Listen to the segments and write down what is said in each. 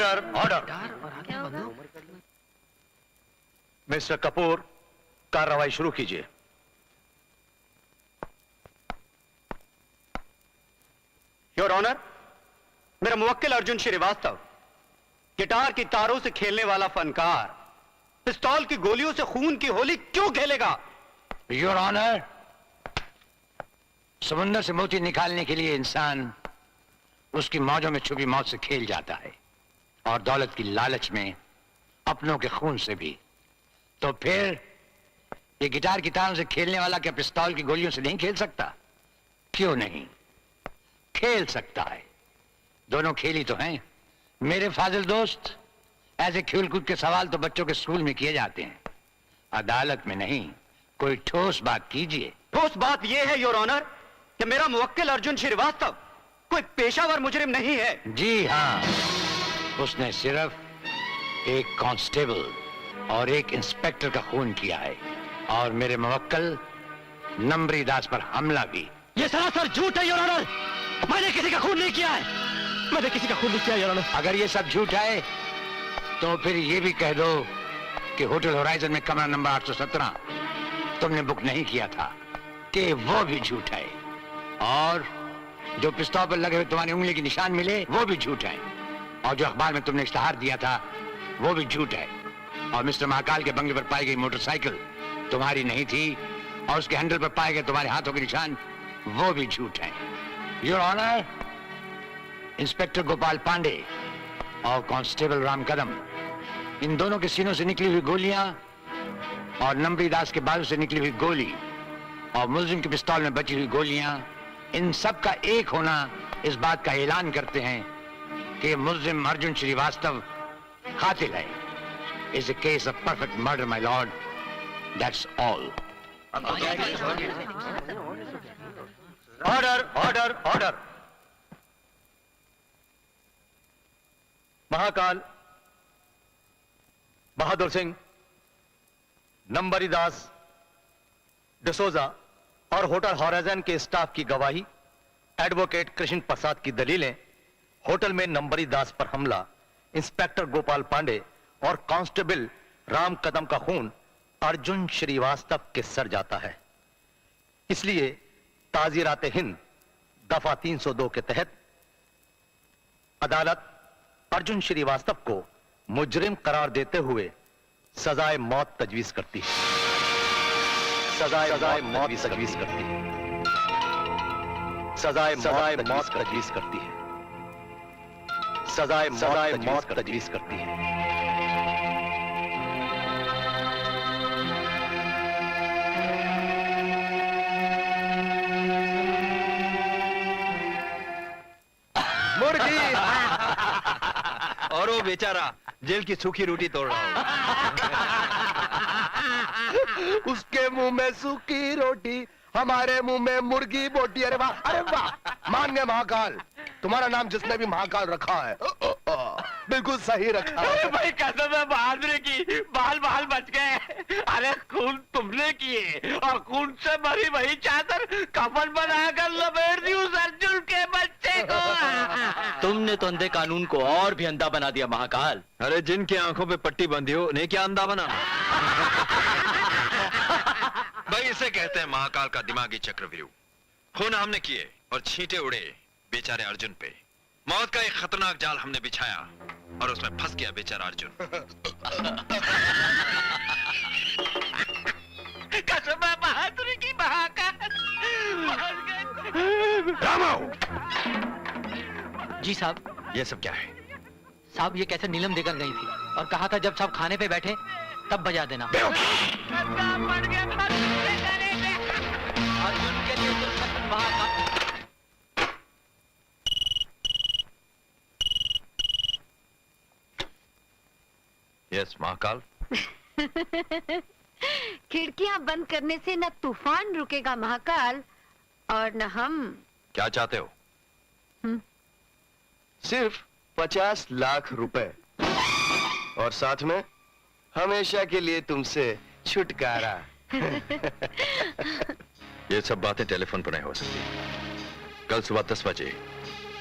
Order order. Mister Kapoor, कार्रवाई शुरू कीजिए। योर ऑनर, मेरा मुवक्किल अर्जुन श्रीवास्तव गिटार की तारों से खेलने वाला फनकार पिस्तौल की गोलियों से खून की होली क्यों खेलेगा? योर ऑनर, समुद्र से मोती निकालने के लिए इंसान उसकी मौजों में छुपी मौत से खेल जाता है, और दौलत की लालच में अपनों के खून से भी। तो फिर ये गिटार की तारों से खेलने वाला क्या पिस्तौल की गोलियों से नहीं खेल सकता? क्यों नहीं खेल सकता है। दोनों खेली तो हैं मेरे फाजिल दोस्त। ऐसे खेलकूद के सवाल तो बच्चों के स्कूल में किए जाते हैं, अदालत में नहीं। कोई ठोस बात कीजिए। ठोस बात यह है योर ऑनर कि मेरा मुवक्किल अर्जुन श्रीवास्तव कोई पेशावर मुजरिम नहीं है। जी हाँ, उसने सिर्फ एक कांस्टेबल और एक इंस्पेक्टर का खून किया है, और मेरे मुवक्किल नंबरी दास पर हमला भी। ये सरासर झूठ है योर ऑनर। मैंने किसी का खून नहीं किया है। मैंने किसी का खून नहीं किया योर ऑनर। अगर ये सब झूठ है तो फिर ये भी कह दो कि होटल होराइजन में कमरा नंबर 817 तुमने बुक नहीं किया था, कि वो भी झूठ है। और जो पिस्तौल पर लगे हुए तुम्हारी उंगली के निशान मिले वो भी झूठ है। और जो अखबार में तुमने इश्तहार दिया था वो भी झूठ है। और मिस्टर महाकाल के बंगले पर पाई गई मोटरसाइकिल तुम्हारी नहीं थी, और उसके हैंडल पर पाए गए तुम्हारे हाथों के निशान वो भी झूठ है। Your honour, inspector Gopal Pandey और कांस्टेबल राम कदम, इन दोनों के सीनों से निकली हुई गोलियां और नंबरी दास के बाजू से निकली हुई गोली और मुलजिम के पिस्तौल में बची हुई गोलियां, इन सब का एक होना इस बात का ऐलान करते हैं कि मुलजिम अर्जुन श्रीवास्तव कातिल है। Is a case of perfect murder my lord, that's all. Order order order. Mahakal, Bahadur Singh, नंबरी दास, डिसोजा और होटल हॉराइजन के स्टाफ की गवाही, एडवोकेट कृष्ण प्रसाद की दलीलें, होटल में नंबरी दास पर हमला, इंस्पेक्टर गोपाल पांडे और कांस्टेबल राम कदम का खून अर्जुन श्रीवास्तव के सर जाता है। इसलिए ताज़ीरात हिंद दफा 302 के तहत अदालत अर्जुन श्रीवास्तव को मुजरिम करार देते हुए सजाए मौत तजवीज करती है। सजाए मौत तजवीज करती है। सजाए मौत तजवीज करती है। सजाए मौत तजवीज करती है। मुर्गी और वो बेचारा जेल की सूखी रोटी तोड़ रहा हो। उसके मुंह में सूखी रोटी, हमारे मुंह में मुर्गी बोटी। अरे वाह, अरे वाह, मान गए महाकाल। तुम्हारा नाम जिसने भी महाकाल रखा है बिल्कुल सही रखा है। भाई कसम है बहादुरी की, बाल बाल बच गए। अरे खून तुमने किए और खून से भरी वही चादर कफन बनाकर लपेट दी उस अर्जुन के बच्चे को। तुमने तो अंधे कानून को और भी अंधा बना दिया महाकाल। अरे जिनकी आंखों पे पट्टी बंधी हो उन्हें क्या अंधा बना। भाई इसे कहते हैं महाकाल का दिमागी चक्रव्यूह। खून हमने किए और छींटे उड़े बेचारे अर्जुन पे। मौत का एक खतरनाक जाल हमने बिछाया और उसमें फंस गया बेचारा अर्जुन। कसम है बहादुरी की महाकाल। जी साहब। ये सब क्या है? साहब ये कैसे नीलम देकर गई थी और कहा था जब साहब खाने पे बैठे तब बजा देना। अर्जुन के लिए महाकाल। यस महाकाल। खिड़कियां बंद करने से न तूफान रुकेगा महाकाल, और न हम। क्या चाहते हो? सिर्फ 50 लाख रुपए और साथ में हमेशा के लिए तुमसे छुटकारा। ये सब बातें टेलीफोन पर नहीं हो सकती। कल सुबह 10 बजे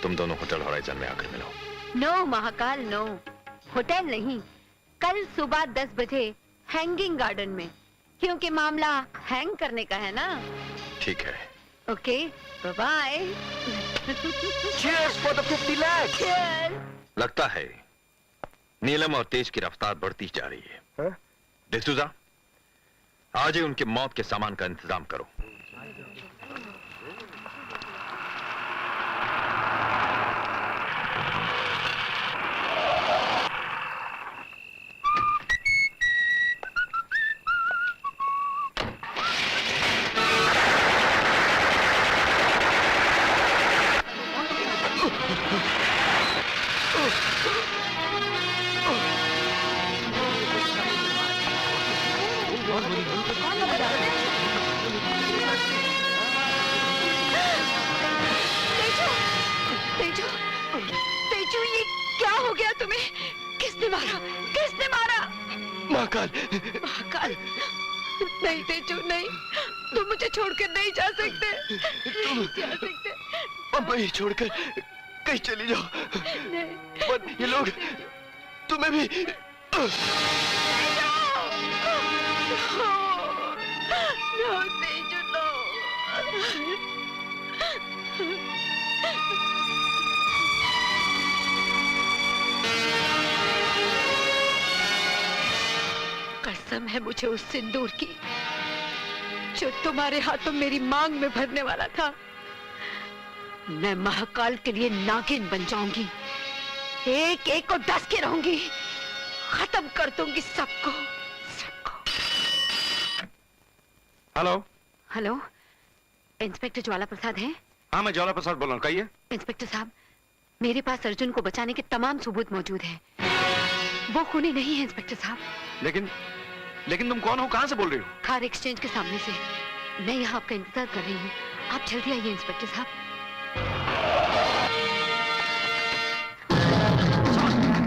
तुम दोनों होटल हॉराइजन में आकर मिलो। नो महाकाल नो, होटल नहीं, कल सुबह 10 बजे हैंगिंग गार्डन में, क्योंकि मामला हैंग करने का है ना। ठीक है। Okay bye. Cheers for the 50 lakhs. लगता है नीलम और तेज की रफ्तार बढ़ती जा रही है। हाँ? डिसूजा, आज ही उनके मौत के सामान का इंतजाम करो। तेजू, तेजू ये क्या हो गया तुम्हें? किसने मारा? किसने मारा? महाकाल, महाकाल, नहीं तेजू नहीं, तुम मुझे छोड़कर नहीं जा सकते, नहीं जा सकते। अब मैं छोड़कर कहीं चली जाओ, नहीं। पर ये लोग तुम्हें भी No, Teju, no. कसम है मुझे उस सिंदूर की जो तुम्हारे हाथों मेरी मांग में भरने वाला था। मैं महाकाल के लिए नागिन बन जाऊंगी, एक एक को डस के रहूंगी, खत्म कर दूंगी सबको, सबको। Hello. Hello, inspector Jwala Prasad हैं? हाँ, मैं ज्वाला प्रसाद बोल रहा हूँ, कहिए। इंस्पेक्टर साहब, मेरे पास अर्जुन को बचाने के तमाम सबूत मौजूद हैं। वो खूनी नहीं है इंस्पेक्टर साहब। लेकिन तुम कौन हो, कहाँ से बोल रही हो? कार एक्सचेंज के सामने से। मैं यहाँ आपका इंतजार कर रही हूँ, आप जल्दी आइए इंस्पेक्टर साहब।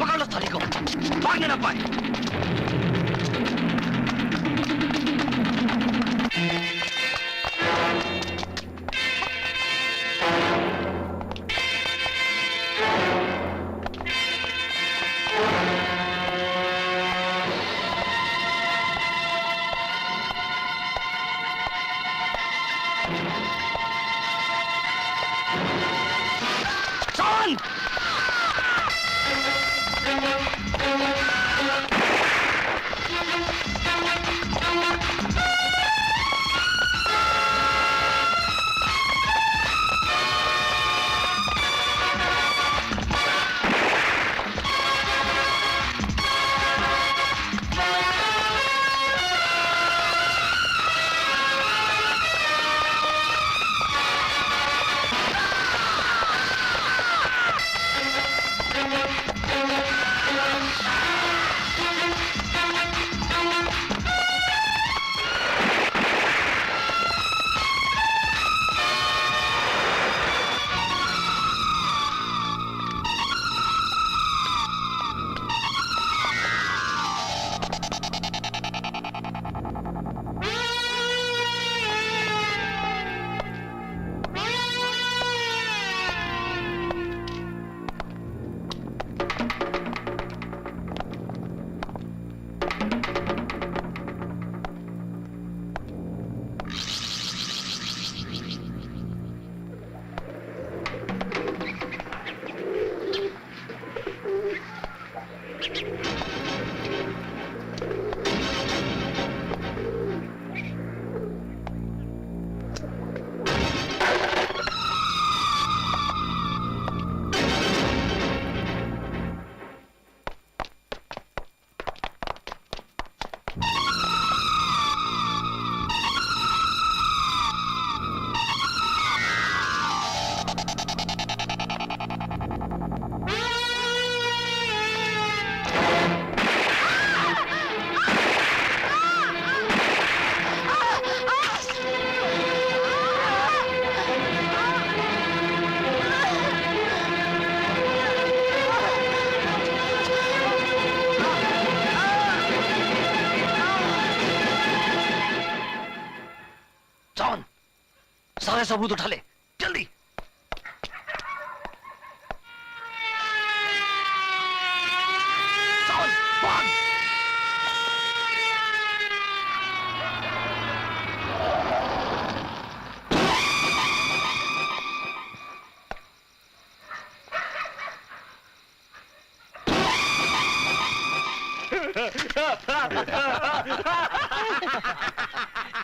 पकड़ लो साले को, भागने ना पाए। सारे सबूत उठा ले, जल्दी।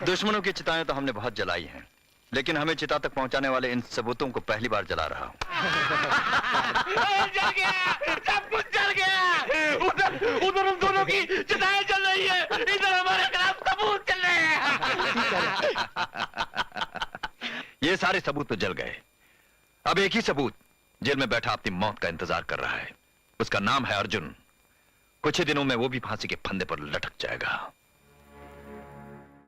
दुश्मनों की चिताएं तो हमने बहुत जलाई हैं, लेकिन हमें चिता तक पहुंचाने वाले इन सबूतों को पहली बार जला रहा हूं। जल गया, सब कुछ जल गया। उधर उधर उन दोनों की चिताएं जल रही है, इधर हमारे खिलाफ सबूत चल रहे हैं। ये सारे सबूत तो जल गए। अब एक ही सबूत जेल में बैठा अपनी मौत का इंतजार कर रहा है। उसका नाम है अर्जुन। कुछ ही दिनों में वो भी फांसी के फंदे पर लटक जाएगा।